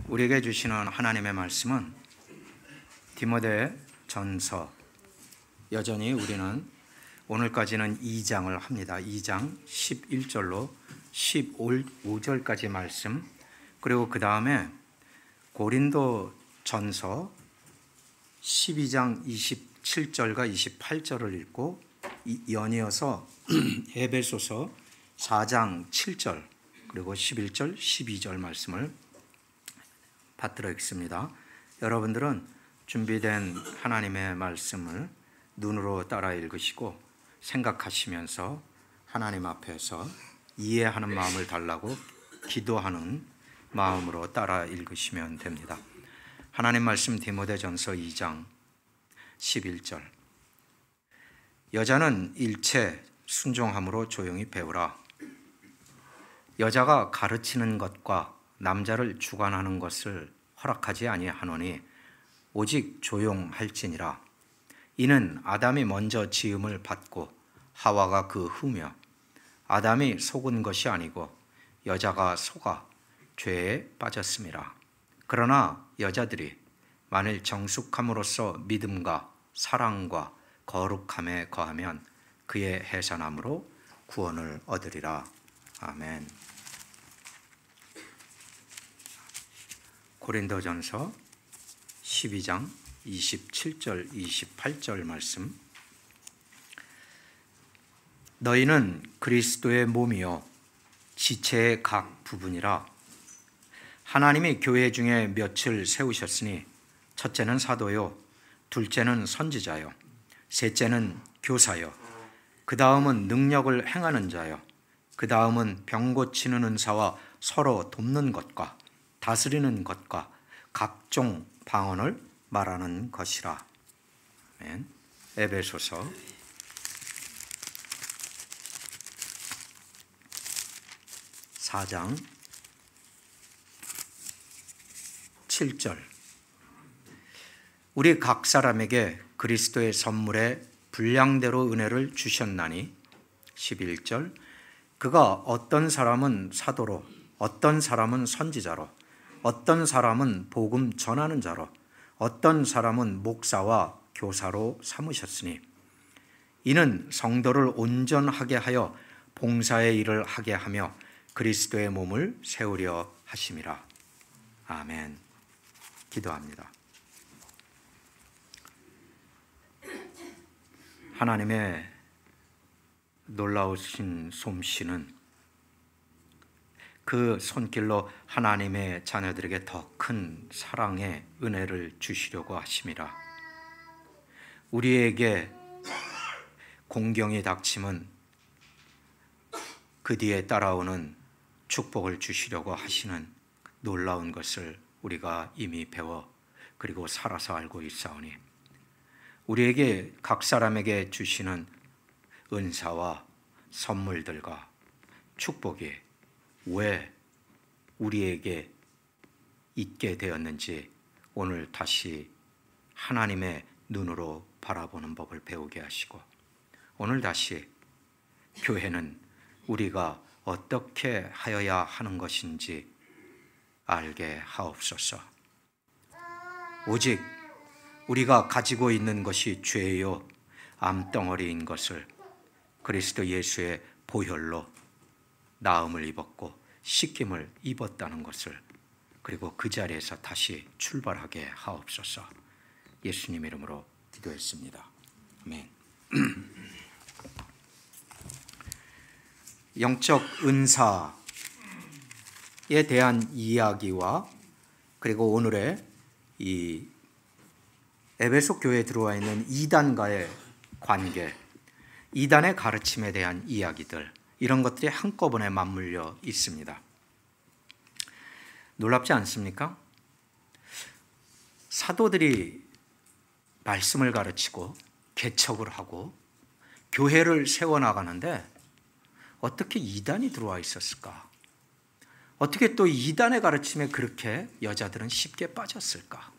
우리에게 주시는 하나님의 말씀은 디모데 전서, 여전히 우리는 오늘까지는 2장을 합니다. 2장 11절로 15절까지 말씀, 그리고 그 다음에 고린도 전서 12장 27절과 28절을 읽고 연이어서 에베소서 4장 7절 그리고 11절 12절 말씀을 받들어 읽습니다. 여러분들은 준비된 하나님의 말씀을 눈으로 따라 읽으시고 생각하시면서 하나님 앞에서 이해하는 마음을 달라고 기도하는 마음으로 따라 읽으시면 됩니다. 하나님 말씀 디모데전서 2장 11절. 여자는 일체 순종함으로 조용히 배우라. 여자가 가르치는 것과 남자를 주관하는 것을 허락하지 아니하노니 오직 조용할지니라. 이는 아담이 먼저 지음을 받고 하와가 그 후며 아담이 속은 것이 아니고 여자가 속아 죄에 빠졌음이라. 그러나 여자들이 만일 정숙함으로써 믿음과 사랑과 거룩함에 거하면 그의 해산함으로 구원을 얻으리라. 아멘. 고린도전서 12장 27절 28절 말씀. 너희는 그리스도의 몸이요 지체의 각 부분이라. 하나님이 교회 중에 몇을 세우셨으니 첫째는 사도요, 둘째는 선지자요, 셋째는 교사요, 그 다음은 능력을 행하는 자요, 그 다음은 병 고치는 은사와 서로 돕는 것과 다스리는 것과 각종 방언을 말하는 것이라. 아멘. 에베소서 4장 7절. 우리 각 사람에게 그리스도의 선물에 분량대로 은혜를 주셨나니 11절. 그가 어떤 사람은 사도로, 어떤 사람은 선지자로, 어떤 사람은 복음 전하는 자로, 어떤 사람은 목사와 교사로 삼으셨으니 이는 성도를 온전하게 하여 봉사의 일을 하게 하며 그리스도의 몸을 세우려 하심이라. 아멘. 기도합니다. 하나님의 놀라우신 솜씨는 그 손길로 하나님의 자녀들에게 더 큰 사랑의 은혜를 주시려고 하심이라. 우리에게 공경이 닥치면 그 뒤에 따라오는 축복을 주시려고 하시는 놀라운 것을 우리가 이미 배워 그리고 살아서 알고 있사오니 우리에게 각 사람에게 주시는 은사와 선물들과 축복이 왜 우리에게 있게 되었는지 오늘 다시 하나님의 눈으로 바라보는 법을 배우게 하시고 오늘 다시 교회는 우리가 어떻게 하여야 하는 것인지 알게 하옵소서. 오직 우리가 가지고 있는 것이 죄요 암덩어리인 것을 그리스도 예수의 보혈로 나음을 입었고 씻김을 입었다는 것을 그리고 그 자리에서 다시 출발하게 하옵소서. 예수님 이름으로 기도했습니다. 아멘. 영적 은사에 대한 이야기와 그리고 오늘의 이 에베소 교회에 들어와 있는 이단과의 관계, 이단의 가르침에 대한 이야기들, 이런 것들이 한꺼번에 맞물려 있습니다. 놀랍지 않습니까? 사도들이 말씀을 가르치고 개척을 하고 교회를 세워나가는데 어떻게 이단이 들어와 있었을까? 어떻게 또 이단의 가르침에 그렇게 여자들은 쉽게 빠졌을까?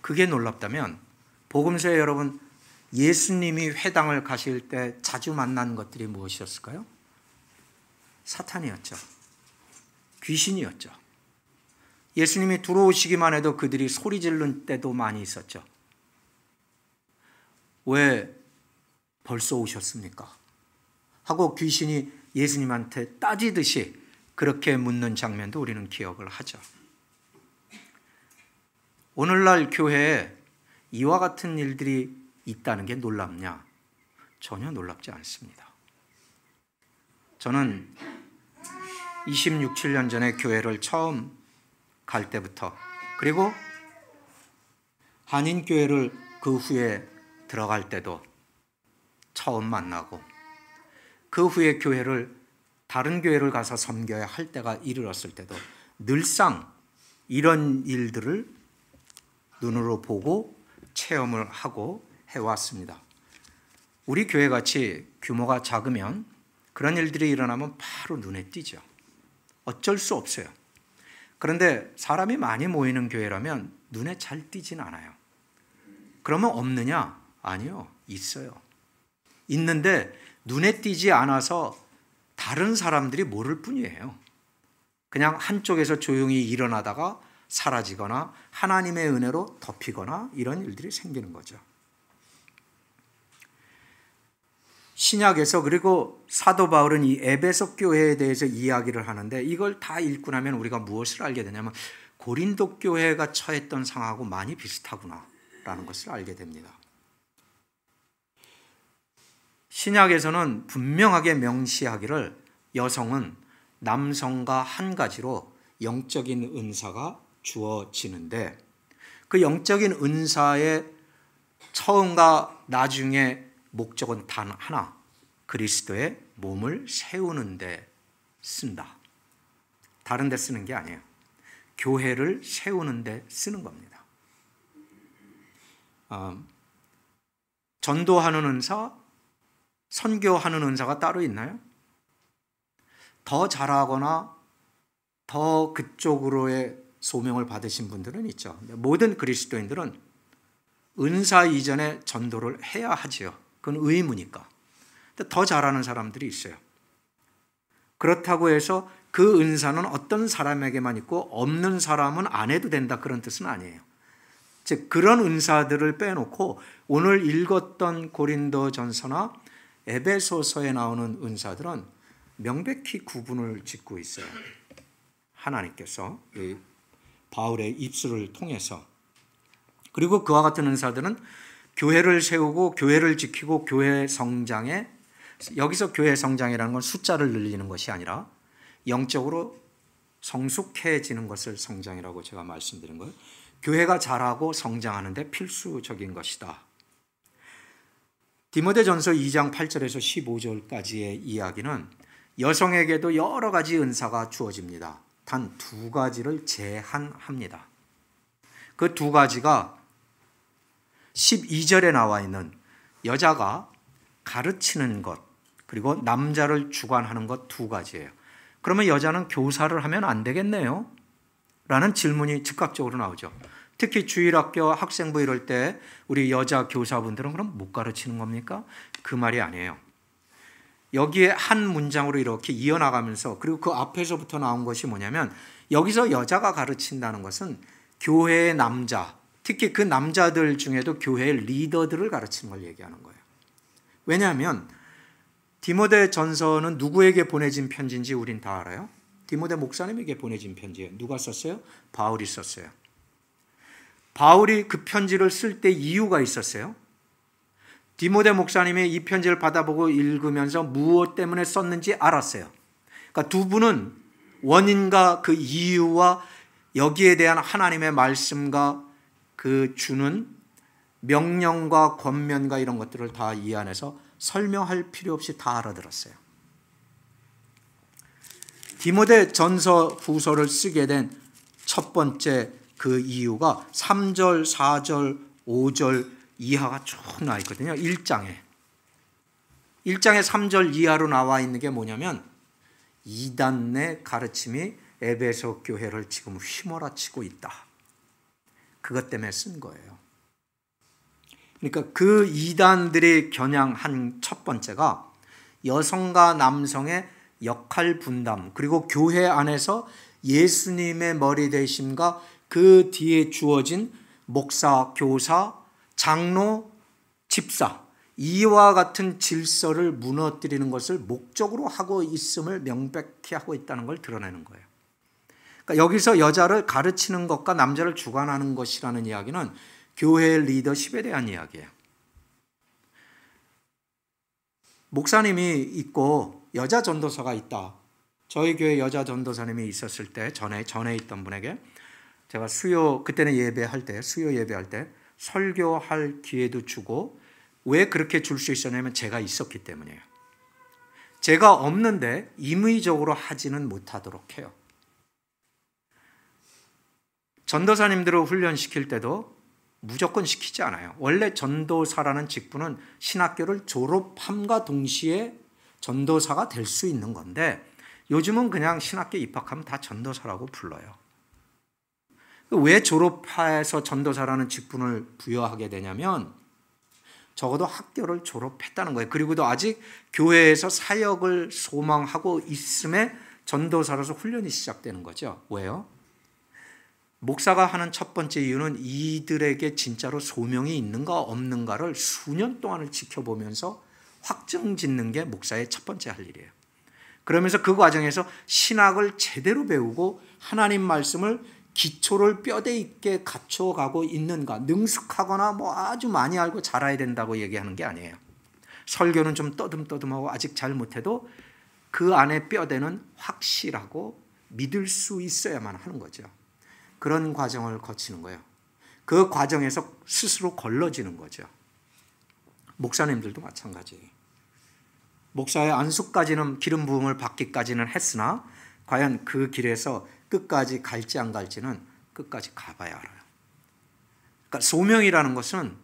그게 놀랍다면 복음서에 여러분 예수님이 회당을 가실 때 자주 만난 것들이 무엇이었을까요? 사탄이었죠. 귀신이었죠. 예수님이 들어오시기만 해도 그들이 소리 지르는 때도 많이 있었죠. 왜 벌써 오셨습니까? 하고 귀신이 예수님한테 따지듯이 그렇게 묻는 장면도 우리는 기억을 하죠. 오늘날 교회에 이와 같은 일들이 있다는 게 놀랍냐? 전혀 놀랍지 않습니다. 저는 26, 7년 전에 교회를 처음 갈 때부터, 그리고 한인교회를 그 후에 들어갈 때도 처음 만나고, 그 후에 다른 교회를 가서 섬겨야 할 때가 이르렀을 때도 늘상 이런 일들을 눈으로 보고 체험을 하고 해왔습니다. 우리 교회같이 규모가 작으면 그런 일들이 일어나면 바로 눈에 띄죠. 어쩔 수 없어요. 그런데 사람이 많이 모이는 교회라면 눈에 잘 띄진 않아요. 그러면 없느냐? 아니요, 있어요. 있는데 눈에 띄지 않아서 다른 사람들이 모를 뿐이에요. 그냥 한쪽에서 조용히 일어나다가 사라지거나 하나님의 은혜로 덮이거나 이런 일들이 생기는 거죠. 신약에서, 그리고 사도 바울은 이 에베소 교회에 대해서 이야기를 하는데, 이걸 다 읽고 나면 우리가 무엇을 알게 되냐면 고린도 교회가 처했던 상황하고 많이 비슷하구나라는 것을 알게 됩니다. 신약에서는 분명하게 명시하기를 여성은 남성과 한 가지로 영적인 은사가 주어지는데, 그 영적인 은사의 처음과 나중에 목적은 단 하나, 그리스도의 몸을 세우는 데 쓴다. 다른 데 쓰는 게 아니에요. 교회를 세우는 데 쓰는 겁니다. 전도하는 은사, 선교하는 은사가 따로 있나요? 더 잘하거나 더 그쪽으로의 소명을 받으신 분들은 있죠. 모든 그리스도인들은 은사 이전에 전도를 해야 하지요. 그건 의무니까. 근데 더 잘하는 사람들이 있어요. 그렇다고 해서 그 은사는 어떤 사람에게만 있고 없는 사람은 안 해도 된다, 그런 뜻은 아니에요. 즉 그런 은사들을 빼놓고 오늘 읽었던 고린도전서나 에베소서에 나오는 은사들은 명백히 구분을 짓고 있어요. 하나님께서 바울의 입술을 통해서. 그리고 그와 같은 은사들은 교회를 세우고 교회를 지키고 교회 성장에, 여기서 교회 성장이라는 건 숫자를 늘리는 것이 아니라 영적으로 성숙해지는 것을 성장이라고 제가 말씀드린 거예요. 교회가 자라고 성장하는 데 필수적인 것이다. 디모데전서 2장 8절에서 15절까지의 이야기는 여성에게도 여러 가지 은사가 주어집니다. 단 두 가지를 제한합니다. 그 두 가지가 12절에 나와 있는 여자가 가르치는 것, 그리고 남자를 주관하는 것 두 가지예요. 그러면 여자는 교사를 하면 안 되겠네요? 라는 질문이 즉각적으로 나오죠. 특히 주일학교 학생부 이럴 때 우리 여자 교사분들은 그럼 못 가르치는 겁니까? 그 말이 아니에요. 여기에 한 문장으로 이렇게 이어나가면서, 그리고 그 앞에서부터 나온 것이 뭐냐면, 여기서 여자가 가르친다는 것은 교회의 남자, 특히 그 남자들 중에도 교회의 리더들을 가르치는 걸 얘기하는 거예요. 왜냐하면 디모데전서는 누구에게 보내진 편지인지 우린 다 알아요. 디모데 목사님에게 보내진 편지예요. 누가 썼어요? 바울이 썼어요. 바울이 그 편지를 쓸 때 이유가 있었어요. 디모데 목사님이 이 편지를 받아보고 읽으면서 무엇 때문에 썼는지 알았어요. 그러니까 두 분은 원인과 그 이유와 여기에 대한 하나님의 말씀과 그 주는 명령과 권면과 이런 것들을 다 이 안에서 설명할 필요 없이 다 알아들었어요. 디모데 전서 후서를 쓰게 된 첫 번째 그 이유가 3절, 4절, 5절 이하가 쭉 나와 있거든요. 1장에 3절 이하로 나와 있는 게 뭐냐면, 이단의 가르침이 에베소 교회를 지금 휘몰아치고 있다. 그것 때문에 쓴 거예요. 그러니까 그 이단들이 겨냥한 첫 번째가 여성과 남성의 역할 분담, 그리고 교회 안에서 예수님의 머리 되심과 그 뒤에 주어진 목사, 교사, 장로, 집사, 이와 같은 질서를 무너뜨리는 것을 목적으로 하고 있음을 명백히 하고 있다는 걸 드러내는 거예요. 그러니까 여기서 여자를 가르치는 것과 남자를 주관하는 것이라는 이야기는 교회의 리더십에 대한 이야기예요. 목사님이 있고 여자 전도사가 있다. 저희 교회 여자 전도사님이 있었을 때 전에 있던 분에게 제가 그때는 수요 예배할 때 설교할 기회도 주고, 왜 그렇게 줄 수 있었냐면 제가 있었기 때문이에요. 제가 없는데 임의적으로 하지는 못하도록 해요. 전도사님들을 훈련시킬 때도 무조건 시키지 않아요. 원래 전도사라는 직분은 신학교를 졸업함과 동시에 전도사가 될 수 있는 건데, 요즘은 그냥 신학교 입학하면 다 전도사라고 불러요. 왜 졸업해서 전도사라는 직분을 부여하게 되냐면 적어도 학교를 졸업했다는 거예요. 그리고도 아직 교회에서 사역을 소망하고 있음에 전도사로서 훈련이 시작되는 거죠. 왜요? 목사가 하는 첫 번째 이유는 이들에게 진짜로 소명이 있는가 없는가를 수년 동안을 지켜보면서 확정짓는 게 목사의 첫 번째 할 일이에요. 그러면서 그 과정에서 신학을 제대로 배우고 하나님 말씀을 기초를 뼈대 있게 갖춰가고 있는가, 능숙하거나 아주 많이 알고 잘 알아야 된다고 얘기하는 게 아니에요. 설교는 좀 떠듬떠듬하고 아직 잘 못해도 그 안에 뼈대는 확실하고 믿을 수 있어야만 하는 거죠. 그런 과정을 거치는 거예요. 그 과정에서 스스로 걸러지는 거죠. 목사님들도 마찬가지예요. 목사의 안수까지는 기름 부음을 받기까지는 했으나 과연 그 길에서 끝까지 갈지 안 갈지는 끝까지 가봐야 알아요. 그러니까 소명이라는 것은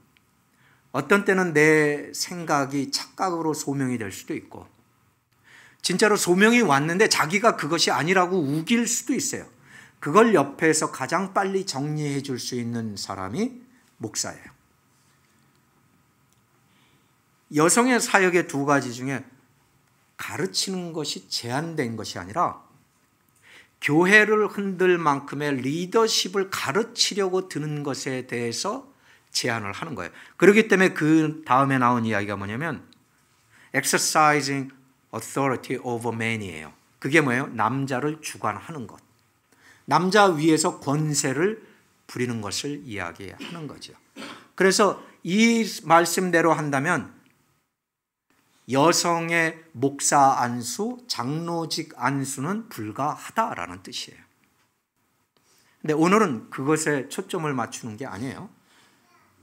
어떤 때는 내 생각이 착각으로 소명이 될 수도 있고, 진짜로 소명이 왔는데 자기가 그것이 아니라고 우길 수도 있어요. 그걸 옆에서 가장 빨리 정리해 줄 수 있는 사람이 목사예요. 여성의 사역의 두 가지 중에 가르치는 것이 제한된 것이 아니라 교회를 흔들 만큼의 리더십을 가르치려고 드는 것에 대해서 제안을 하는 거예요. 그렇기 때문에 그 다음에 나온 이야기가 뭐냐면 exercising authority over men이에요. 그게 뭐예요? 남자를 주관하는 것. 남자 위에서 권세를 부리는 것을 이야기하는 거죠. 그래서 이 말씀대로 한다면 여성의 목사 안수, 장로직 안수는 불가하다라는 뜻이에요. 근데 오늘은 그것에 초점을 맞추는 게 아니에요.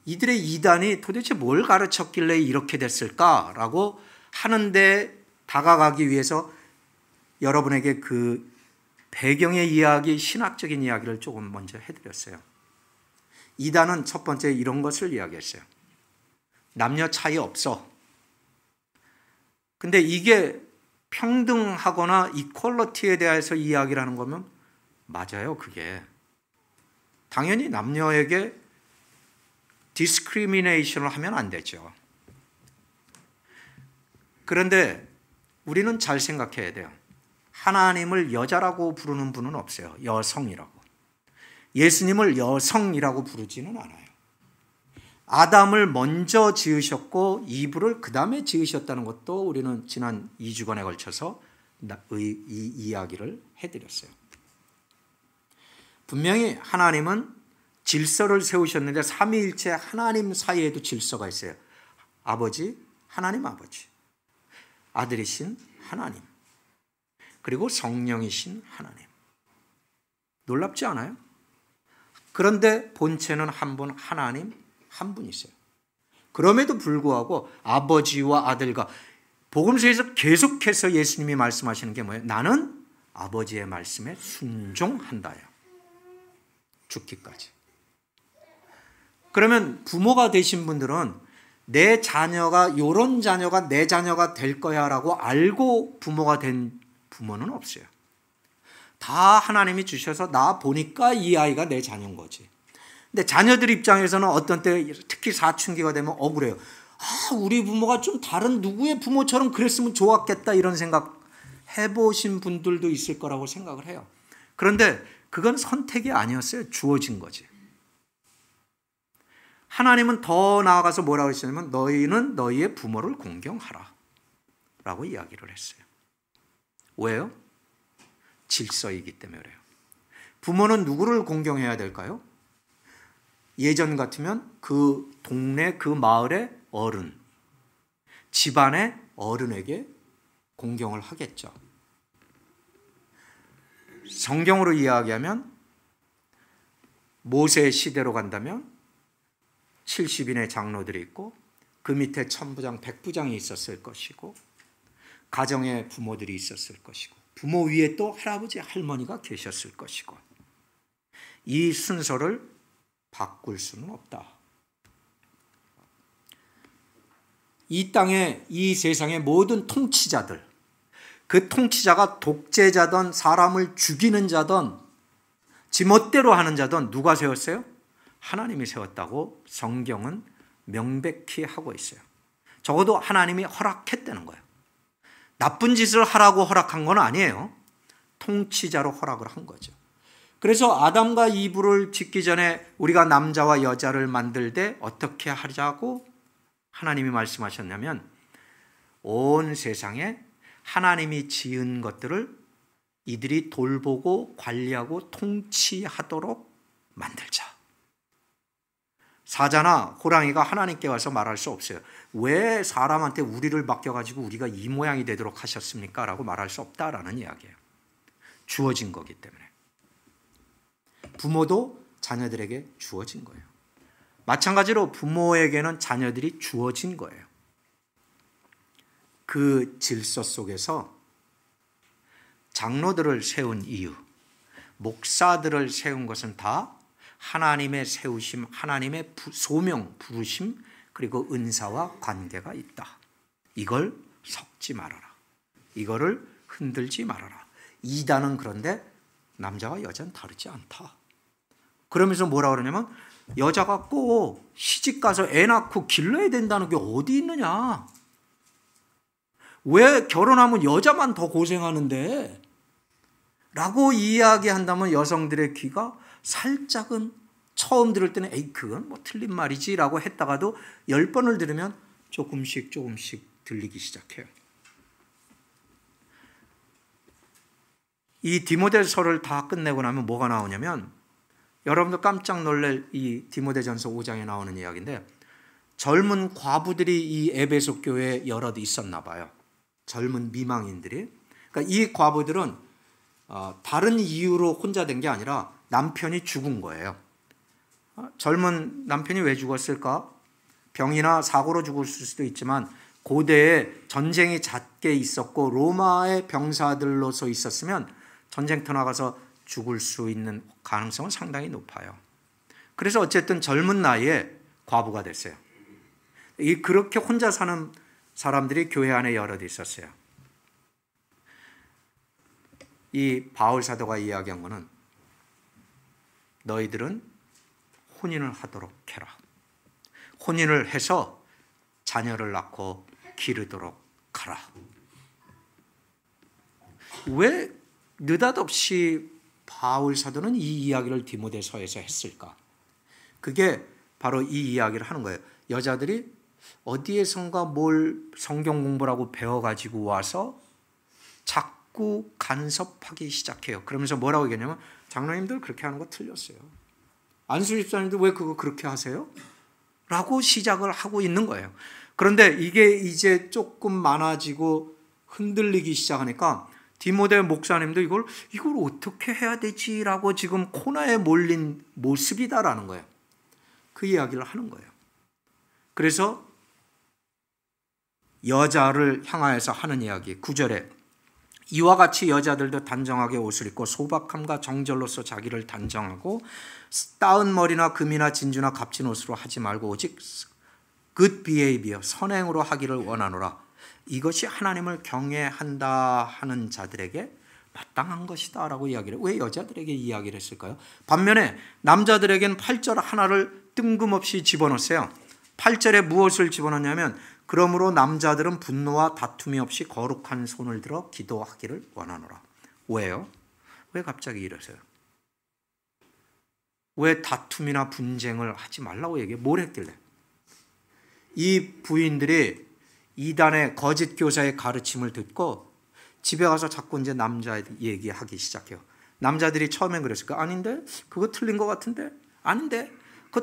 이들의 이단이 도대체 뭘 가르쳤길래 이렇게 됐을까라고 하는데 다가가기 위해서 여러분에게 그 배경의 이야기, 신학적인 이야기를 조금 먼저 해드렸어요. 이단은 첫 번째 이런 것을 이야기했어요. 남녀 차이 없어. 근데 이게 평등하거나 이퀄러티에 대해서 이야기를 하는 거면 맞아요, 그게. 당연히 남녀에게 디스크리미네이션을 하면 안 되죠. 그런데 우리는 잘 생각해야 돼요. 하나님을 여자라고 부르는 분은 없어요. 여성이라고. 예수님을 여성이라고 부르지는 않아요. 아담을 먼저 지으셨고 이브를 그 다음에 지으셨다는 것도 우리는 지난 2주간에 걸쳐서 이 이야기를 해드렸어요. 분명히 하나님은 질서를 세우셨는데 삼위일체 하나님 사이에도 질서가 있어요. 아버지, 하나님 아버지, 아들이신 하나님, 그리고 성령이신 하나님. 놀랍지 않아요? 그런데 본체는 한 분, 하나님 한 분이세요. 그럼에도 불구하고 아버지와 아들과 복음서에서 계속해서 예수님이 말씀하시는 게 뭐예요? 나는 아버지의 말씀에 순종한다요. 죽기까지. 그러면 부모가 되신 분들은 내 자녀가 이런 자녀가 내 자녀가 될 거야라고 알고 부모가 된 부모는 없어요. 다 하나님이 주셔서 나 보니까 이 아이가 내 자녀인 거지. 근데 자녀들 입장에서는 어떤 때 특히 사춘기가 되면 억울해요. 우리 부모가 좀 다른 누구의 부모처럼 그랬으면 좋았겠다 이런 생각 해보신 분들도 있을 거라고 생각을 해요. 그런데 그건 선택이 아니었어요. 주어진 거지. 하나님은 더 나아가서 뭐라고 했냐면 너희는 너희의 부모를 공경하라 라고 이야기를 했어요. 왜요? 질서이기 때문에 그래요. 부모는 누구를 공경해야 될까요? 예전 같으면 그 동네 그 마을의 어른, 집안의 어른에게 공경을 하겠죠. 성경으로 이야기하면 모세의 시대로 간다면 70인의 장로들이 있고 그 밑에 천부장, 백부장이 있었을 것이고 가정의 부모들이 있었을 것이고 부모 위에 또 할아버지, 할머니가 계셨을 것이고 이 순서를 바꿀 수는 없다. 이 땅에 이 세상의 모든 통치자들, 그 통치자가 독재자든 사람을 죽이는 자든 지멋대로 하는 자든 누가 세웠어요? 하나님이 세웠다고 성경은 명백히 하고 있어요. 적어도 하나님이 허락했다는 거예요. 나쁜 짓을 하라고 허락한 건 아니에요. 통치자로 허락을 한 거죠. 그래서 아담과 이브를 짓기 전에 우리가 남자와 여자를 만들 때 어떻게 하자고 하나님이 말씀하셨냐면 온 세상에 하나님이 지은 것들을 이들이 돌보고 관리하고 통치하도록 만들자. 사자나 호랑이가 하나님께 와서 말할 수 없어요. 왜 사람한테 우리를 맡겨가지고 우리가 이 모양이 되도록 하셨습니까? 라고 말할 수 없다라는 이야기예요. 주어진 거기 때문에. 부모도 자녀들에게 주어진 거예요. 마찬가지로 부모에게는 자녀들이 주어진 거예요. 그 질서 속에서 장로들을 세운 이유, 목사들을 세운 것은 다 하나님의 세우심, 하나님의 소명, 부르심, 그리고 은사와 관계가 있다. 이걸 섞지 말아라. 이거를 흔들지 말아라. 이단은 그런데 남자와 여자는 다르지 않다. 그러면서 뭐라 그러냐면 여자가 꼭 시집가서 애 낳고 길러야 된다는 게 어디 있느냐. 왜 결혼하면 여자만 더 고생하는데? 라고 이야기한다면 여성들의 귀가 살짝은 처음 들을 때는 에이 그건 뭐 틀린 말이지 라고 했다가도 10번을 들으면 조금씩 들리기 시작해요. 이 디모데서를 다 끝내고 나면 뭐가 나오냐면 여러분도 깜짝 놀랄 이 디모데전서 5장에 나오는 이야기인데 젊은 과부들이 이 에베소 교회에 여럿 있었나 봐요. 젊은 미망인들이. 그러니까 이 과부들은 다른 이유로 혼자 된 게 아니라 남편이 죽은 거예요. 젊은 남편이 왜 죽었을까? 병이나 사고로 죽었을 수도 있지만 고대에 전쟁이 잦게 있었고 로마의 병사들로서 있었으면 전쟁터 나가서 죽을 수 있는 가능성은 상당히 높아요. 그래서 어쨌든 젊은 나이에 과부가 됐어요. 그렇게 혼자 사는 사람들이 교회 안에 여럿 있었어요. 이 바울 사도가 이야기한 것은 너희들은 혼인을 하도록 해라. 혼인을 해서 자녀를 낳고 기르도록 하라. 왜 느닷없이 바울 사도는 이 이야기를 디모데서에서 했을까? 그게 바로 이 이야기를 하는 거예요. 여자들이 어디에선가 뭘 성경 공부라고 배워가지고 와서 자꾸 간섭하기 시작해요. 그러면서 뭐라고 얘기하냐면 장로님들 그렇게 하는 거 틀렸어요. 안수 집사님들 왜 그거 그렇게 하세요? 라고 시작을 하고 있는 거예요. 그런데 이게 이제 조금 많아지고 흔들리기 시작하니까 디모데 목사님도 이걸 어떻게 해야 되지라고 지금 코너에 몰린 모습이다라는 거예요. 그 이야기를 하는 거예요. 그래서 여자를 향하여서 하는 이야기 9절에 이와 같이 여자들도 단정하게 옷을 입고 소박함과 정절로서 자기를 단정하고 따은 머리나 금이나 진주나 값진 옷으로 하지 말고 오직 good behavior, 선행으로 하기를 원하노라. 이것이 하나님을 경외한다 하는 자들에게 마땅한 것이다 라고 이야기를. 왜 여자들에게 이야기를 했을까요? 반면에 남자들에게는 8절 하나를 뜬금없이 집어넣었어요. 8절에 무엇을 집어넣냐면 그러므로 남자들은 분노와 다툼이 없이 거룩한 손을 들어 기도하기를 원하노라. 왜요? 왜 갑자기 이러세요? 왜 다툼이나 분쟁을 하지 말라고 얘기해? 뭘 했길래? 이 부인들이 이단의 거짓 교사의 가르침을 듣고 집에 가서 자꾸 이제 남자 얘기하기 시작해요. 남자들이 처음엔 그랬을 거야. 아닌데? 그거 틀린 것 같은데? 아닌데?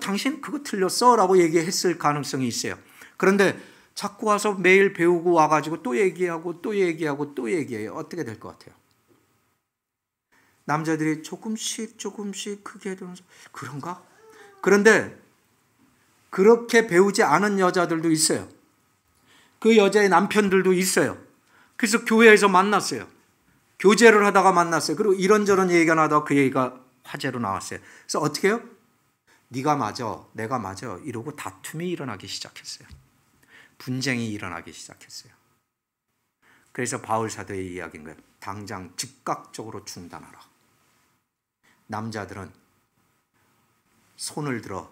당신 그거 틀렸어? 라고 얘기했을 가능성이 있어요. 그런데 자꾸 와서 매일 배우고 와가지고 또 얘기하고 또 얘기하고 또 얘기해요. 어떻게 될 것 같아요? 남자들이 조금씩 크게 되면서 그런가? 그런데 그렇게 배우지 않은 여자들도 있어요. 그 여자의 남편들도 있어요. 그래서 교회에서 만났어요. 교제를 하다가 만났어요. 그리고 이런저런 얘기가 나다가 그 얘기가 화제로 나왔어요. 그래서 어떻게 해요? 네가 맞아, 내가 맞아 이러고 다툼이 일어나기 시작했어요. 분쟁이 일어나기 시작했어요. 그래서 바울 사도의 이야기인 거예요. 당장 즉각적으로 중단하라. 남자들은 손을 들어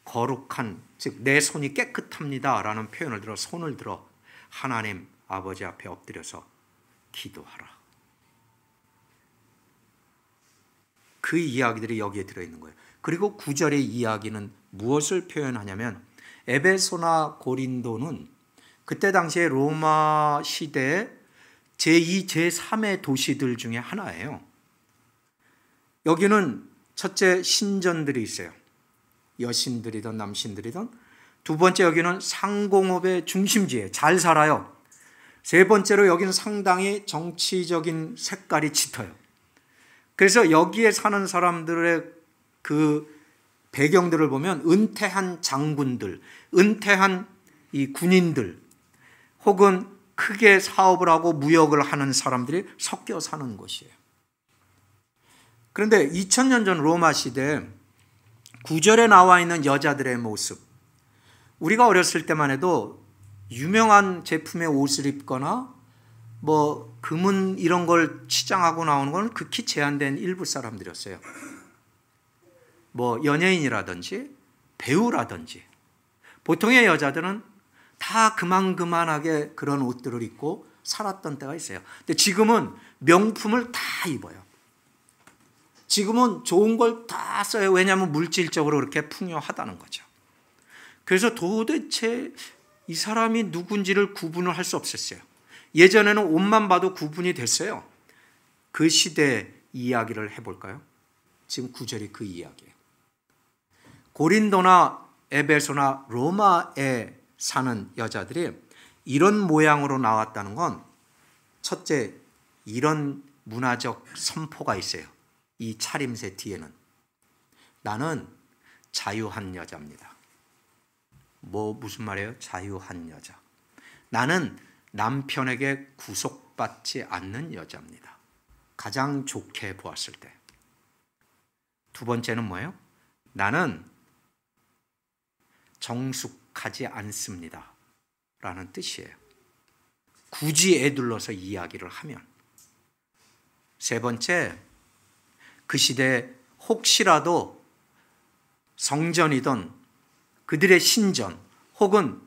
거룩한, 즉 내 손이 깨끗합니다 라는 표현을 들어 손을 들어 하나님 아버지 앞에 엎드려서 기도하라. 그 이야기들이 여기에 들어있는 거예요. 그리고 9절의 이야기는 무엇을 표현하냐면 에베소나 고린도는 그때 당시에 로마 시대의 제2, 제3의 도시들 중에 하나예요. 여기는 첫째 신전들이 있어요. 여신들이든 남신들이든. 두 번째 여기는 상공업의 중심지에 잘 살아요. 세 번째로 여기는 상당히 정치적인 색깔이 짙어요. 그래서 여기에 사는 사람들의 그 배경들을 보면 은퇴한 장군들, 은퇴한 이 군인들, 혹은 크게 사업을 하고 무역을 하는 사람들이 섞여 사는 곳이에요. 그런데 2000년 전 로마 시대에 9절에 나와 있는 여자들의 모습, 우리가 어렸을 때만 해도 유명한 제품의 옷을 입거나 뭐 금은 이런 걸 치장하고 나오는 건 극히 제한된 일부 사람들이었어요. 뭐 연예인이라든지 배우라든지. 보통의 여자들은 다 그만하게 그런 옷들을 입고 살았던 때가 있어요. 근데 지금은 명품을 다 입어요. 지금은 좋은 걸 다 써요. 왜냐하면 물질적으로 그렇게 풍요하다는 거죠. 그래서 도대체 이 사람이 누군지를 구분을 할 수 없었어요. 예전에는 옷만 봐도 구분이 됐어요. 그 시대의 이야기를 해볼까요? 지금 9절이 그 이야기예요. 고린도나 에베소나 로마에 사는 여자들이 이런 모양으로 나왔다는 건 첫째, 이런 문화적 선포가 있어요. 이 차림새 뒤에는 나는 자유한 여자입니다. 무슨 말이에요? 자유한 여자. 나는 남편에게 구속받지 않는 여자입니다. 가장 좋게 보았을 때. 두 번째는 뭐예요? 나는 정숙하지 않습니다 라는 뜻이에요. 굳이 애둘러서 이야기를 하면. 세 번째, 그 시대에 혹시라도 성전이든 그들의 신전 혹은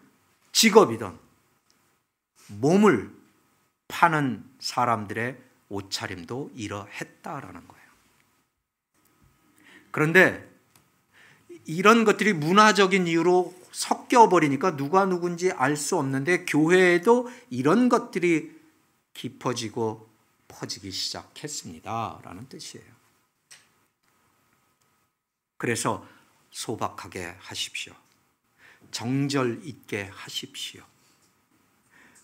직업이든 몸을 파는 사람들의 옷차림도 이러했다라는 거예요. 그런데 이런 것들이 문화적인 이유로 섞여버리니까 누가 누군지 알 수 없는데 교회에도 이런 것들이 깊어지고 퍼지기 시작했습니다 라는 뜻이에요. 그래서 소박하게 하십시오. 정절 있게 하십시오.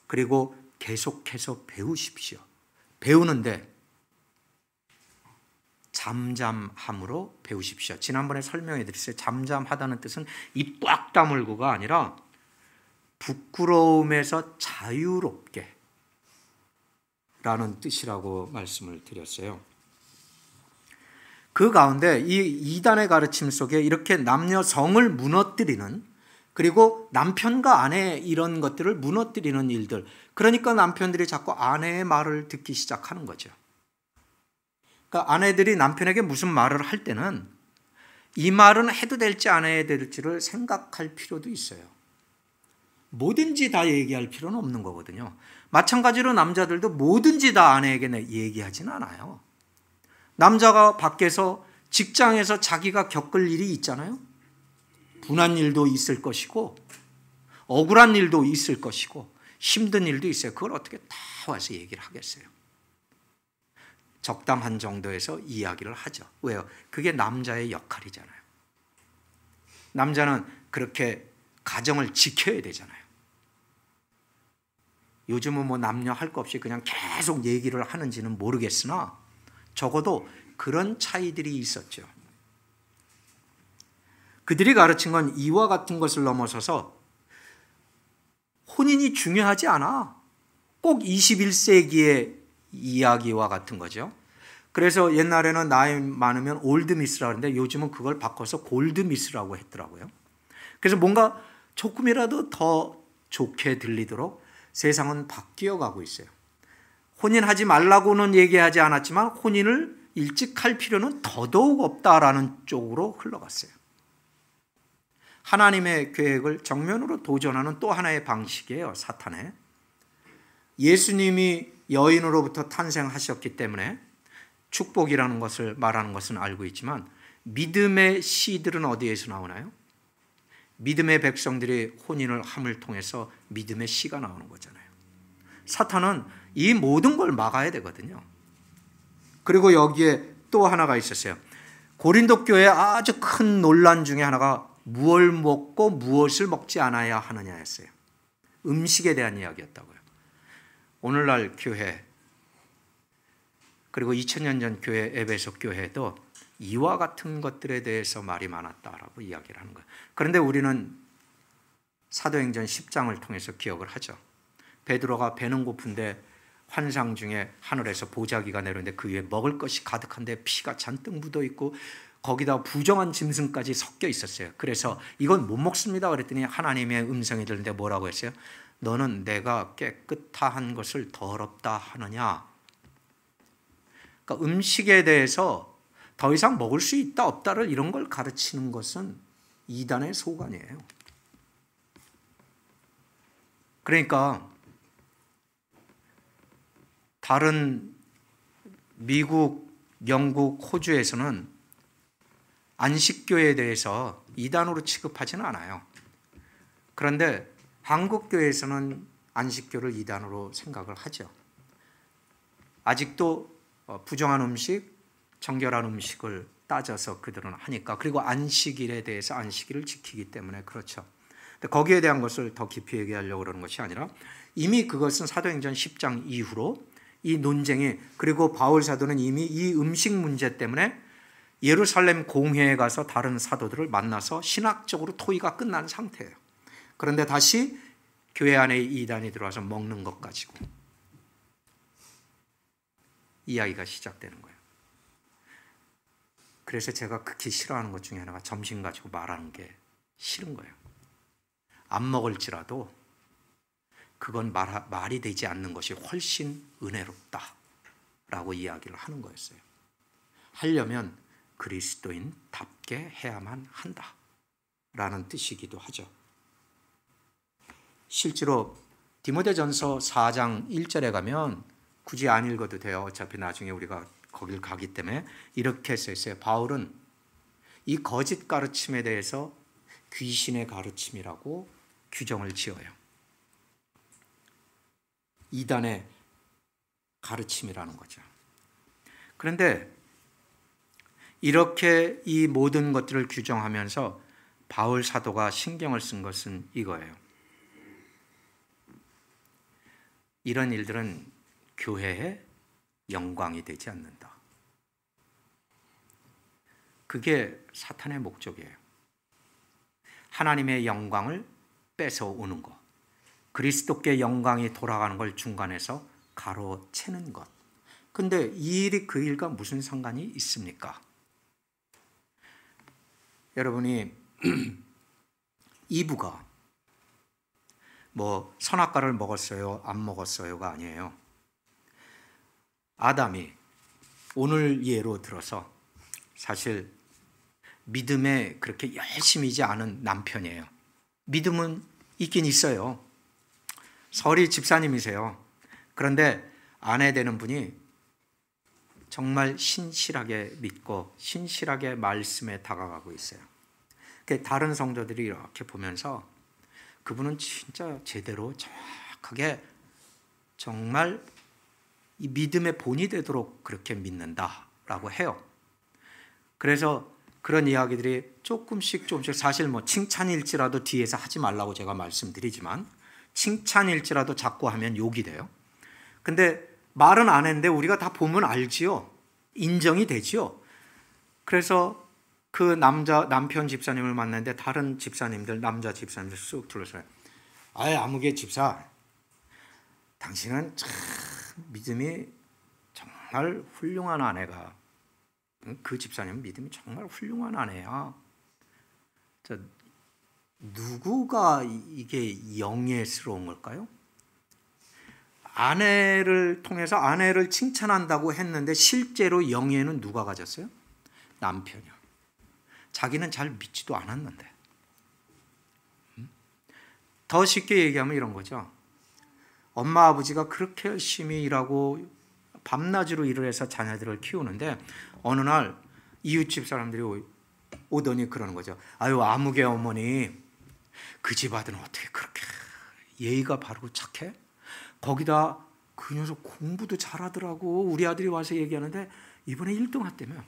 그리고 계속해서 배우십시오. 배우는데 잠잠함으로 배우십시오. 지난번에 설명해 드렸어요. 잠잠하다는 뜻은 입 꽉 다물고가 아니라 부끄러움에서 자유롭게 라는 뜻이라고 말씀을 드렸어요. 그 가운데 이 이단의 가르침 속에 이렇게 남녀 성을 무너뜨리는, 그리고 남편과 아내 이런 것들을 무너뜨리는 일들, 그러니까 남편들이 자꾸 아내의 말을 듣기 시작하는 거죠. 그러니까 아내들이 남편에게 무슨 말을 할 때는 이 말은 해도 될지 안 해야 될지를 생각할 필요도 있어요. 뭐든지 다 얘기할 필요는 없는 거거든요. 마찬가지로 남자들도 뭐든지 다 아내에게 얘기하지는 않아요. 남자가 밖에서 직장에서 자기가 겪을 일이 있잖아요. 분한 일도 있을 것이고 억울한 일도 있을 것이고 힘든 일도 있어요. 그걸 어떻게 다 와서 얘기를 하겠어요. 적당한 정도에서 이야기를 하죠. 왜요? 그게 남자의 역할이잖아요. 남자는 그렇게 가정을 지켜야 되잖아요. 요즘은 뭐 남녀 할 것 없이 그냥 계속 얘기를 하는지는 모르겠으나 적어도 그런 차이들이 있었죠. 그들이 가르친 건 이와 같은 것을 넘어서서 혼인이 중요하지 않아. 꼭 21세기의 이야기와 같은 거죠. 그래서 옛날에는 나이 많으면 올드미스라고 하는데 요즘은 그걸 바꿔서 골드미스라고 했더라고요. 그래서 뭔가 조금이라도 더 좋게 들리도록 세상은 바뀌어 가고 있어요. 혼인하지 말라고는 얘기하지 않았지만 혼인을 일찍 할 필요는 더더욱 없다라는 쪽으로 흘러갔어요. 하나님의 계획을 정면으로 도전하는 또 하나의 방식이에요. 사탄의. 예수님이 여인으로부터 탄생하셨기 때문에 축복이라는 것을 말하는 것은 알고 있지만 믿음의 씨들은 어디에서 나오나요? 믿음의 백성들이 혼인을 함을 통해서 믿음의 씨가 나오는 거잖아요. 사탄은 이 모든 걸 막아야 되거든요. 그리고 여기에 또 하나가 있었어요. 고린도 교회의 아주 큰 논란 중에 하나가 무엇을 먹고 무엇을 먹지 않아야 하느냐였어요. 음식에 대한 이야기였다고요. 오늘날 교회 그리고 2000년 전 교회 에베소 교회도 이와 같은 것들에 대해서 말이 많았다라고 이야기를 하는 거예요. 그런데 우리는 사도행전 10장을 통해서 기억을 하죠. 베드로가 배는 고픈데 환상 중에 하늘에서 보자기가 내려오는데 그 위에 먹을 것이 가득한데 피가 잔뜩 묻어 있고 거기다 부정한 짐승까지 섞여 있었어요. 그래서 이건 못 먹습니다 그랬더니 하나님의 음성이 들리는데 뭐라고 했어요? 너는 내가 깨끗한 것을 더럽다 하느냐? 그러니까 음식에 대해서 더 이상 먹을 수 있다 없다를 이런 걸 가르치는 것은 이단의 소관이에요. 그러니까 다른 미국, 영국, 호주에서는 안식교회에 대해서 이단으로 취급하지는 않아요. 그런데 한국교회에서는 안식교를 이단으로 생각을 하죠. 아직도 부정한 음식, 정결한 음식을 따져서 그들은 하니까. 그리고 안식일에 대해서 안식일을 지키기 때문에 그렇죠. 근데 거기에 대한 것을 더 깊이 얘기하려고 그러는 것이 아니라 이미 그것은 사도행전 10장 이후로 이 논쟁이, 그리고 바울 사도는 이미 이 음식 문제 때문에 예루살렘 공회에 가서 다른 사도들을 만나서 신학적으로 토의가 끝난 상태예요. 그런데 다시 교회 안에 이단이 들어와서 먹는 것 가지고 이야기가 시작되는 거예요. 그래서 제가 극히 싫어하는 것 중에 하나가 점심 가지고 말하는 게 싫은 거예요. 안 먹을지라도 그건 말이 되지 않는 것이 훨씬 은혜롭다라고 이야기를 하는 거였어요. 하려면 그리스도인답게 해야만 한다라는 뜻이기도 하죠. 실제로 디모데전서 4장 1절에 가면 굳이 안 읽어도 돼요. 어차피 나중에 우리가 거길 가기 때문에 이렇게 써 있어요. 바울은 이 거짓 가르침에 대해서 귀신의 가르침이라고 규정을 지어요. 이단의 가르침이라는 거죠. 그런데 이렇게 이 모든 것들을 규정하면서 바울 사도가 신경을 쓴 것은 이거예요. 이런 일들은 교회의 영광이 되지 않는다. 그게 사탄의 목적이에요. 하나님의 영광을 뺏어오는 것, 그리스도께 영광이 돌아가는 걸 중간에서 가로채는 것. 근데 이 일이 그 일과 무슨 상관이 있습니까? 여러분이 이브가 뭐 선악과를 먹었어요, 안 먹었어요가 아니에요. 아담이 오늘 예로 들어서 사실 믿음에 그렇게 열심이지 않은 남편이에요. 믿음은 있긴 있어요. 설이 집사님이세요. 그런데 아내 되는 분이 정말 신실하게 믿고 신실하게 말씀에 다가가고 있어요. 다른 성도들이 이렇게 보면서 그분은 진짜 제대로 정확하게 정말 이 믿음의 본이 되도록 그렇게 믿는다라고 해요. 그래서 그런 이야기들이 조금씩 사실 뭐 칭찬일지라도 뒤에서 하지 말라고 제가 말씀드리지만 칭찬일지라도 자꾸 하면 욕이 돼요. 근데 말은 안 했는데 우리가 다 보면 알지요. 인정이 되지요. 그래서 그 남편 집사님을 만났는데 다른 집사님들, 남자 집사님들 쑥 둘러서요. 아무개 집사, 당신은 참 믿음이 정말 훌륭한 아내가, 그 집사님은 믿음이 정말 훌륭한 아내야. 누구가 이게 영예스러운 걸까요? 아내를 통해서 아내를 칭찬한다고 했는데 실제로 영예는 누가 가졌어요? 남편이요. 자기는 잘 믿지도 않았는데. 더 쉽게 얘기하면 이런 거죠. 엄마 아버지가 그렇게 열심히 일하고 밤낮으로 일을 해서 자녀들을 키우는데 어느 날 이웃집 사람들이 오더니 그러는 거죠. 아무개 어머니, 그 집 아들은 어떻게 그렇게 예의가 바르고 착해? 거기다 그 녀석 공부도 잘하더라고. 우리 아들이 와서 얘기하는데 이번에 1등 했다며.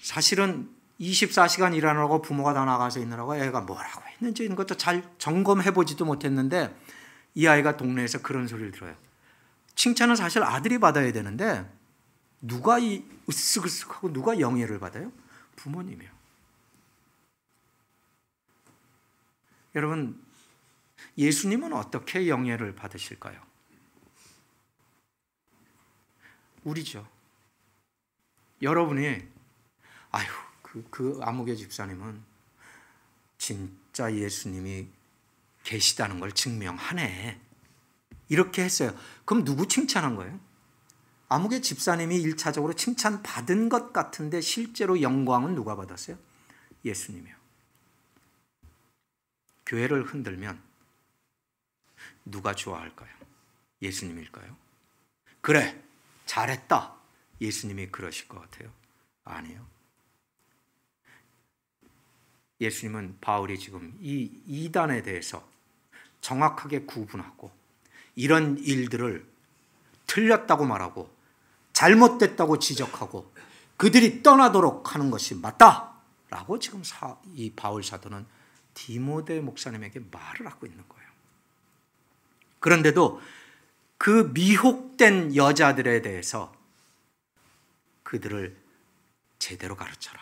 사실은 24시간 일하느라고 부모가 다 나가서 있느라고 애가 뭐라고 했는지 이런 것도 잘 점검해보지도 못했는데 이 아이가 동네에서 그런 소리를 들어요. 칭찬은 사실 아들이 받아야 되는데 누가 이 으쓱으쓱하고 누가 영예를 받아요? 부모님이요. 여러분, 예수님은 어떻게 영예를 받으실까요? 우리죠. 여러분이 그 아무개 집사님은 진짜 예수님이 계시다는 걸 증명하네. 이렇게 했어요. 그럼 누구 칭찬한 거예요? 아무개 집사님이 1차적으로 칭찬받은 것 같은데 실제로 영광은 누가 받았어요? 예수님이요. 교회를 흔들면 누가 좋아할까요? 예수님일까요? 그래, 잘했다. 예수님이 그러실 것 같아요? 아니요. 예수님은 바울이 지금 이 이단에 대해서 정확하게 구분하고 이런 일들을 틀렸다고 말하고 잘못됐다고 지적하고 그들이 떠나도록 하는 것이 맞다라고 지금 이 바울 사도는 디모데 목사님에게 말을 하고 있는 거예요. 그런데도 그 미혹된 여자들에 대해서 그들을 제대로 가르쳐라.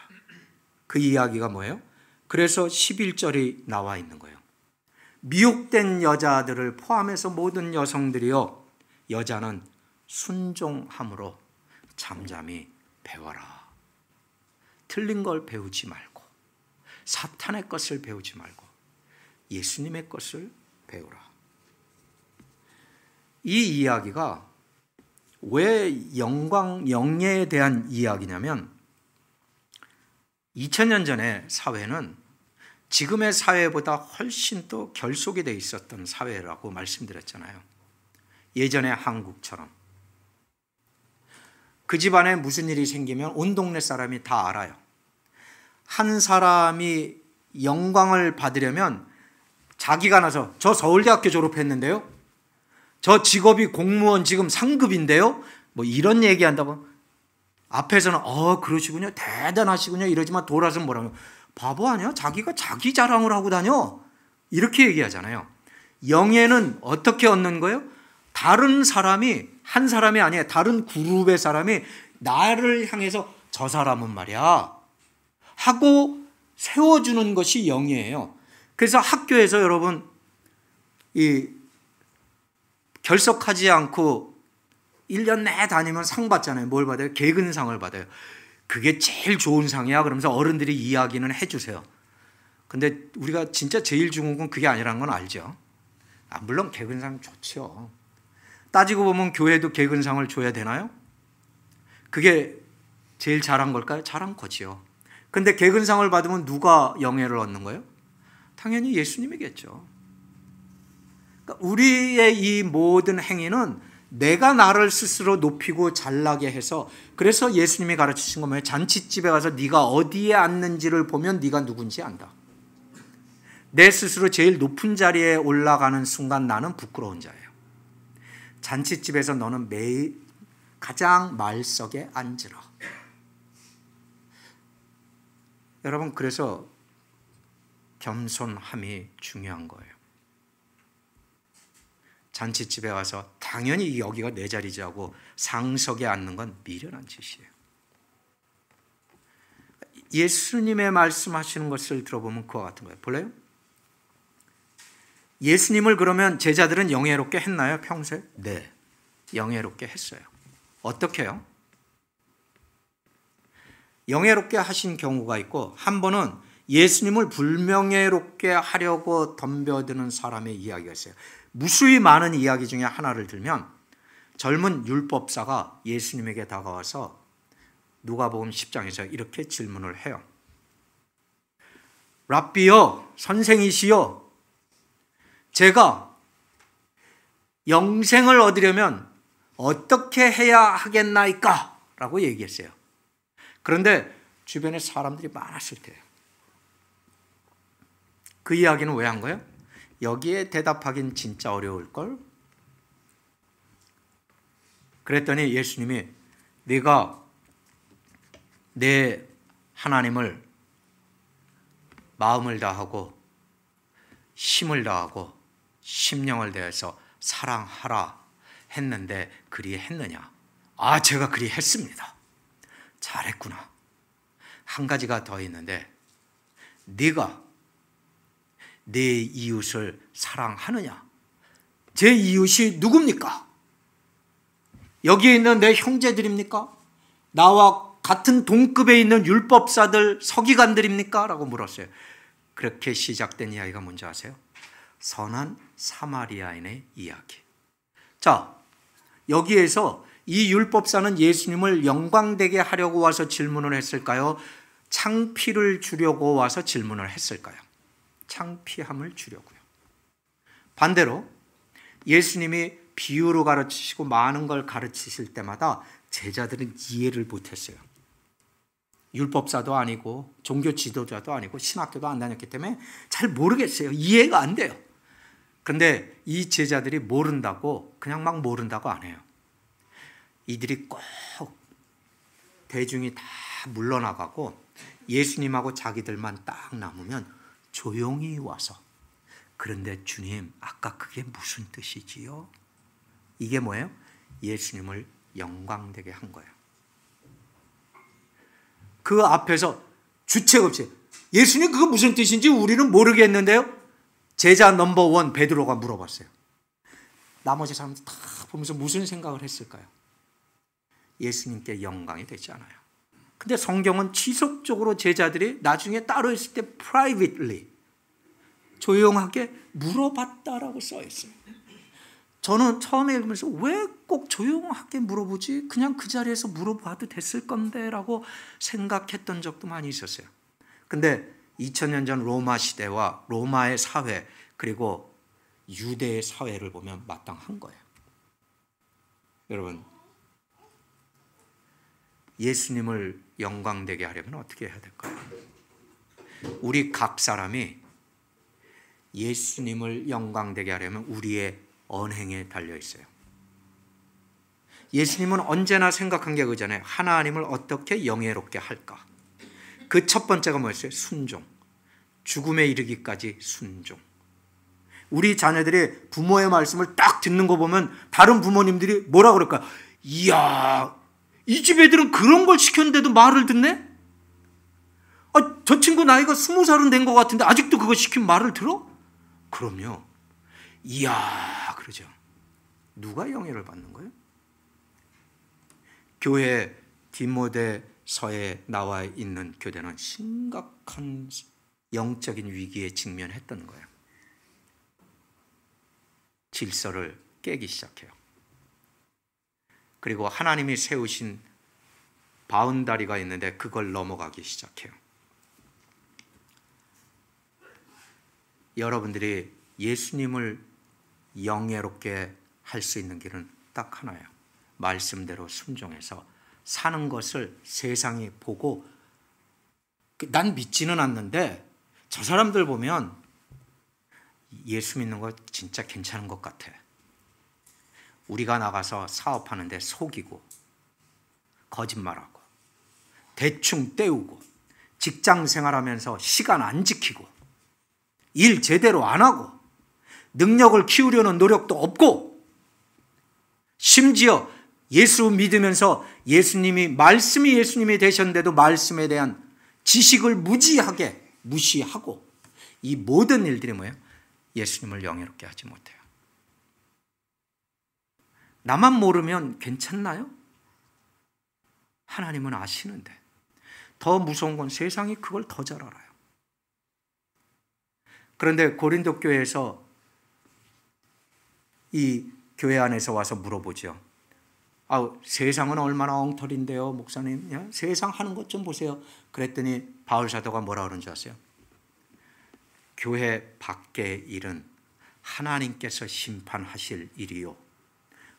그 이야기가 뭐예요? 그래서 11절이 나와 있는 거예요. 미혹된 여자들을 포함해서 모든 여성들이요, 여자는 순종함으로 잠잠히 배워라. 틀린 걸 배우지 말고 사탄의 것을 배우지 말고 예수님의 것을 배우라. 이 이야기가 왜 영예에 대한 이야기냐면 2000년 전의 사회는 지금의 사회보다 훨씬 더 결속이 되어 있었던 사회라고 말씀드렸잖아요. 예전의 한국처럼. 그 집안에 무슨 일이 생기면 온 동네 사람이 다 알아요. 한 사람이 영광을 받으려면 자기가 나서 저 서울대학교 졸업했는데요, 저 직업이 공무원 지금 상급인데요, 뭐 이런 얘기한다고 앞에서는 그러시군요, 대단하시군요 이러지만 돌아서 뭐라고, 바보 아니야? 자기가 자기 자랑을 하고 다녀, 이렇게 얘기하잖아요. 영예는 어떻게 얻는 거예요? 다른 사람이, 한 사람이 아니에요, 다른 그룹의 사람이 나를 향해서 저 사람은 말이야 하고 세워주는 것이 영예예요. 그래서 학교에서 여러분 이 결석하지 않고 1년 내내 다니면 상 받잖아요. 뭘 받아요? 개근상을 받아요. 그게 제일 좋은 상이야. 그러면서 어른들이 이야기는 해주세요. 근데 우리가 진짜 제일 좋은 건 그게 아니라는 건 알죠. 물론 개근상 좋죠. 따지고 보면 교회도 개근상을 줘야 되나요? 그게 제일 잘한 걸까요? 잘한 거지요. 근데 개근상을 받으면 누가 영예를 얻는 거예요? 당연히 예수님이겠죠. 그러니까 우리의 이 모든 행위는 내가 나를 스스로 높이고 잘나게 해서, 그래서 예수님이 가르치신 건 뭐예요? 잔칫집에 가서 네가 어디에 앉는지를 보면 네가 누군지 안다. 내 스스로 제일 높은 자리에 올라가는 순간 나는 부끄러운 자예요. 잔칫집에서 너는 매일 가장 말석에 앉으라. 여러분, 그래서 겸손함이 중요한 거예요. 잔칫집에 와서 당연히 여기가 내 자리지 하고 상석에 앉는 건 미련한 짓이에요. 예수님의 말씀하시는 것을 들어보면 그와 같은 거예요. 볼래요? 예수님을 그러면 제자들은 영예롭게 했나요? 평소에? 네, 영예롭게 했어요. 어떻게 해요? 영예롭게 하신 경우가 있고, 한 번은 예수님을 불명예롭게 하려고 덤벼드는 사람의 이야기가 있어요. 무수히 많은 이야기 중에 하나를 들면, 젊은 율법사가 예수님에게 다가와서 누가복음 10장에서 이렇게 질문을 해요. 랍비여, 선생이시여, 제가 영생을 얻으려면 어떻게 해야 하겠나이까? 라고 얘기했어요. 그런데 주변에 사람들이 많았을 때예요. 그 이야기는 왜 한 거예요? 여기에 대답하긴 진짜 어려울걸? 그랬더니 예수님이 네가 내 하나님을 마음을 다하고 힘을 다하고 심령을 다해서 사랑하라 했는데 그리 했느냐? 아, 제가 그리 했습니다. 잘했구나. 한 가지가 더 있는데, 네가 내 이웃을 사랑하느냐? 제 이웃이 누굽니까? 여기에 있는 내 형제들입니까? 나와 같은 동급에 있는 율법사들, 서기관들입니까? 라고 물었어요. 그렇게 시작된 이야기가 뭔지 아세요? 선한 사마리아인의 이야기. 자, 여기에서 이 율법사는 예수님을 영광되게 하려고 와서 질문을 했을까요? 창피를 주려고 와서 질문을 했을까요? 창피함을 주려고요. 반대로 예수님이 비유로 가르치시고 많은 걸 가르치실 때마다 제자들은 이해를 못했어요. 율법사도 아니고 종교 지도자도 아니고 신학교도 안 다녔기 때문에 잘 모르겠어요. 이해가 안 돼요. 그런데 이 제자들이 모른다고 그냥 막 모른다고 안 해요. 이들이 꼭 대중이 다 물러나가고 예수님하고 자기들만 딱 남으면 조용히 와서, 그런데 주님, 아까 그게 무슨 뜻이지요? 이게 뭐예요? 예수님을 영광되게 한 거예요. 그 앞에서 주책 없이 예수님 그거 무슨 뜻인지 우리는 모르겠는데요? 제자 넘버원 베드로가 물어봤어요. 나머지 사람들 다 보면서 무슨 생각을 했을까요? 예수님께 영광이 되지 않아요. 근데 성경은 지속적으로 제자들이 나중에 따로 있을 때 privately, 조용하게 물어봤다라고 써 있어요. 저는 처음에 읽으면서 왜 꼭 조용하게 물어보지? 그냥 그 자리에서 물어봐도 됐을 건데 라고 생각했던 적도 많이 있었어요. 근데 2000년 전 로마 시대와 로마의 사회 그리고 유대의 사회를 보면 마땅한 거예요. 여러분, 예수님을 영광되게 하려면 어떻게 해야 될까요? 우리 각 사람이 예수님을 영광되게 하려면 우리의 언행에 달려 있어요. 예수님은 언제나 생각한 게 그잖아요. 하나님을 어떻게 영예롭게 할까? 그 첫 번째가 뭐였어요? 순종. 죽음에 이르기까지 순종. 우리 자녀들이 부모의 말씀을 딱 듣는 거 보면 다른 부모님들이 뭐라 그럴까? 이야, 이 집 애들은 그런 걸 시켰는데도 말을 듣네? 아, 저 친구 나이가 20살은 된 것 같은데 아직도 그거 시키면 말을 들어? 그럼요. 이야, 그러죠. 누가 영예를 받는 거예요? 교회 디모데서에 나와 있는 교대는 심각한 영적인 위기에 직면했던 거예요. 질서를 깨기 시작해요. 그리고 하나님이 세우신 바운다리가 있는데 그걸 넘어가기 시작해요. 여러분들이 예수님을 영예롭게 할 수 있는 길은 딱 하나예요. 말씀대로 순종해서 사는 것을 세상이 보고, 난 믿지는 않는데 저 사람들 보면 예수 믿는 거 진짜 괜찮은 것 같아. 우리가 나가서 사업하는데 속이고 거짓말하고 대충 때우고 직장 생활하면서 시간 안 지키고 일 제대로 안 하고 능력을 키우려는 노력도 없고, 심지어 예수 믿으면서 말씀이 예수님이 되셨는데도 말씀에 대한 지식을 무시하고, 이 모든 일들이 뭐예요? 예수님을 영예롭게 하지 못해요. 나만 모르면 괜찮나요? 하나님은 아시는데. 더 무서운 건 세상이 그걸 더 잘 알아요. 그런데 고린도 교회에서 이 교회 안에서 와서 물어보죠. 세상은 얼마나 엉터리인데요, 목사님. 세상 하는 것 좀 보세요. 그랬더니 바울 사도가 뭐라 그러는 줄 아세요? 교회 밖의 일은 하나님께서 심판하실 일이요,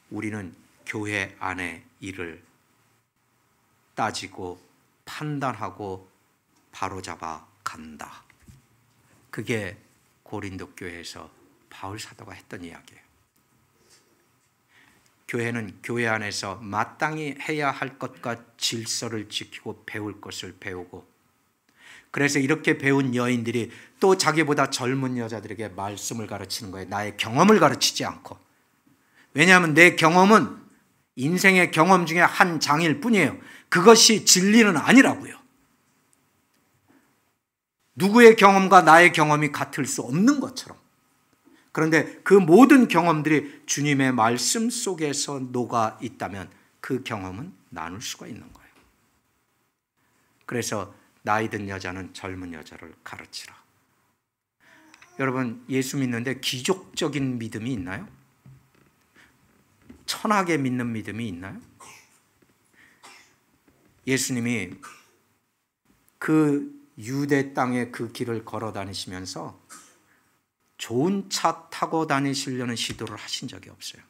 우리는 교회 안의 일을 따지고 판단하고 바로잡아 간다. 그게 고린도 교회에서 바울 사도가 했던 이야기예요. 교회는 교회 안에서 마땅히 해야 할 것과 질서를 지키고 배울 것을 배우고, 그래서 이렇게 배운 여인들이 또 자기보다 젊은 여자들에게 말씀을 가르치는 거예요. 나의 경험을 가르치지 않고. 왜냐하면 내 경험은 인생의 경험 중에 한 장일 뿐이에요. 그것이 진리는 아니라고요. 누구의 경험과 나의 경험이 같을 수 없는 것처럼. 그런데 그 모든 경험들이 주님의 말씀 속에서 녹아 있다면 그 경험은 나눌 수가 있는 거예요. 그래서 나이 든 여자는 젊은 여자를 가르치라. 여러분, 예수 믿는데 기족적인 믿음이 있나요? 천하게 믿는 믿음이 있나요? 예수님이 그 유대 땅의 그 길을 걸어 다니시면서 좋은 차 타고 다니시려는 시도를 하신 적이 없어요.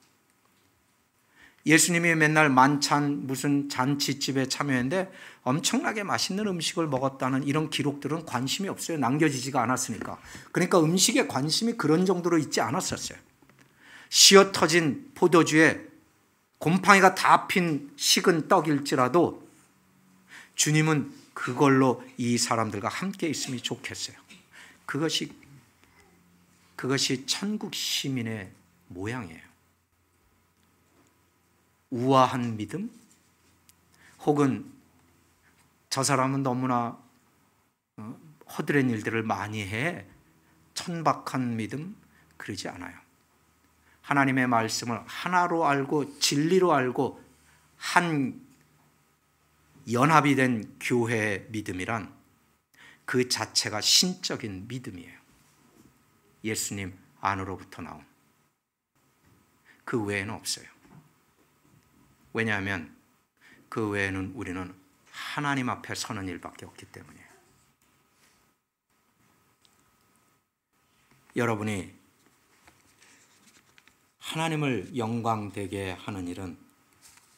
예수님이 맨날 만찬 무슨 잔치집에 참여했는데 엄청나게 맛있는 음식을 먹었다는 이런 기록들은 관심이 없어요. 남겨지지가 않았으니까. 그러니까 음식에 관심이 그런 정도로 있지 않았었어요. 시어 터진 포도주에 곰팡이가 다 핀 식은 떡일지라도 주님은 그걸로 이 사람들과 함께 있음이 좋겠어요. 그것이 천국 시민의 모양이에요. 우아한 믿음? 혹은 저 사람은 너무나 허드렛 일들을 많이 해, 천박한 믿음? 그러지 않아요. 하나님의 말씀을 하나로 알고 진리로 알고 한 연합이 된 교회의 믿음이란 그 자체가 신적인 믿음이에요. 예수님 안으로부터 나온. 그 외에는 없어요. 왜냐하면 그 외에는 우리는 하나님 앞에 서는 일밖에 없기 때문이에요. 여러분이 하나님을 영광되게 하는 일은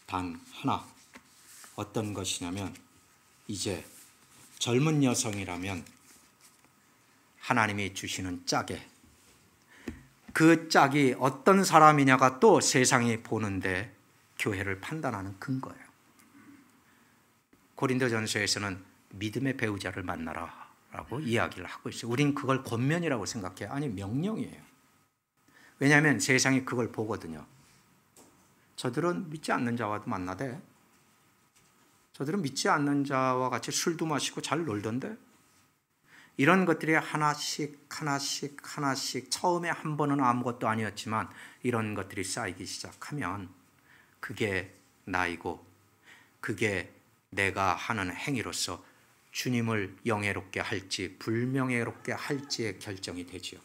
단 하나, 어떤 것이냐면, 이제 젊은 여성이라면 하나님이 주시는 짝에, 그 짝이 어떤 사람이냐가 또 세상이 보는데 교회를 판단하는 근거예요. 고린도전서에서는 믿음의 배우자를 만나라 라고 이야기를 하고 있어요. 우린 그걸 권면이라고 생각해요. 아니, 명령이에요. 왜냐하면 세상이 그걸 보거든요. 저들은 믿지 않는 자와도 만나대. 저들은 믿지 않는 자와 같이 술도 마시고 잘 놀던데. 이런 것들이 하나씩 처음에 한 번은 아무것도 아니었지만 이런 것들이 쌓이기 시작하면 그게 나이고, 그게 내가 하는 행위로서 주님을 영예롭게 할지 불명예롭게 할지의 결정이 되지요.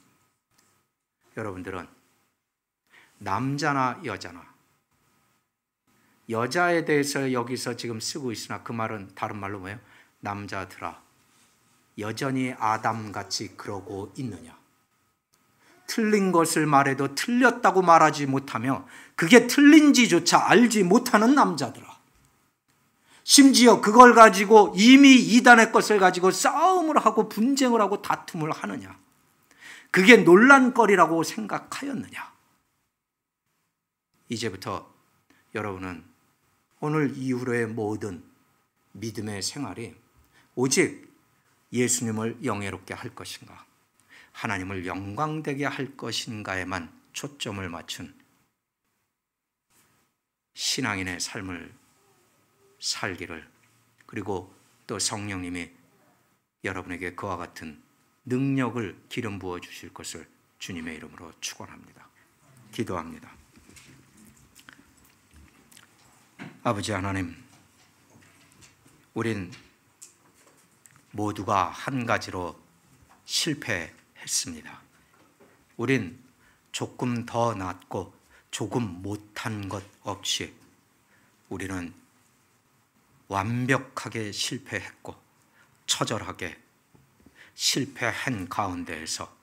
여러분들은 남자나 여자나, 여자에 대해서 여기서 지금 쓰고 있으나 그 말은 다른 말로 뭐예요? 남자들아, 여전히 아담같이 그러고 있느냐? 틀린 것을 말해도 틀렸다고 말하지 못하며 그게 틀린지조차 알지 못하는 남자들아. 심지어 그걸 가지고 이미 이단의 것을 가지고 싸움을 하고 분쟁을 하고 다툼을 하느냐. 그게 논란거리라고 생각하였느냐. 이제부터 여러분은 오늘 이후로의 모든 믿음의 생활이 오직 예수님을 영예롭게 할 것인가, 하나님을 영광되게 할 것인가에만 초점을 맞춘 신앙인의 삶을 살기를, 그리고 또 성령님이 여러분에게 그와 같은 능력을 기름 부어 주실 것을 주님의 이름으로 축원합니다. 기도합니다. 아버지 하나님, 우린 모두가 한 가지로 실패했습니다. 우린 조금 더 낫고 조금 못한 것 없이 우리는 완벽하게 실패했고 처절하게 실패한 가운데에서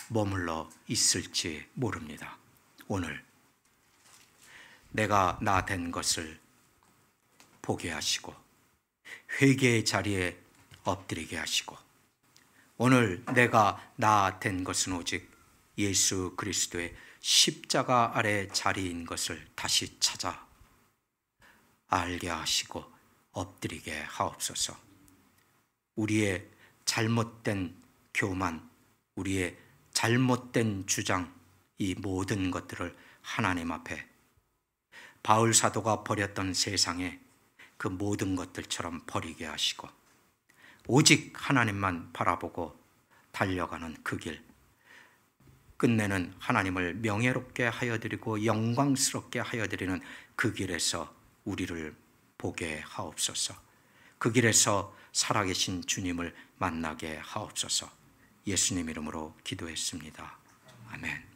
머물러 있을지 모릅니다. 오늘 내가 나 된 것을 보게 하시고 회개의 자리에 엎드리게 하시고, 오늘 내가 나 된 것은 오직 예수 그리스도의 십자가 아래 자리인 것을 다시 찾아 알게 하시고 엎드리게 하옵소서. 우리의 잘못된 교만, 우리의 잘못된 주장, 이 모든 것들을 하나님 앞에 바울 사도가 버렸던 세상에 그 모든 것들처럼 버리게 하시고 오직 하나님만 바라보고 달려가는 그 길, 끝내는 하나님을 명예롭게 하여드리고 영광스럽게 하여드리는 그 길에서 우리를 보게 하옵소서. 그 길에서 살아계신 주님을 만나게 하옵소서. 예수님 이름으로 기도했습니다. 아멘.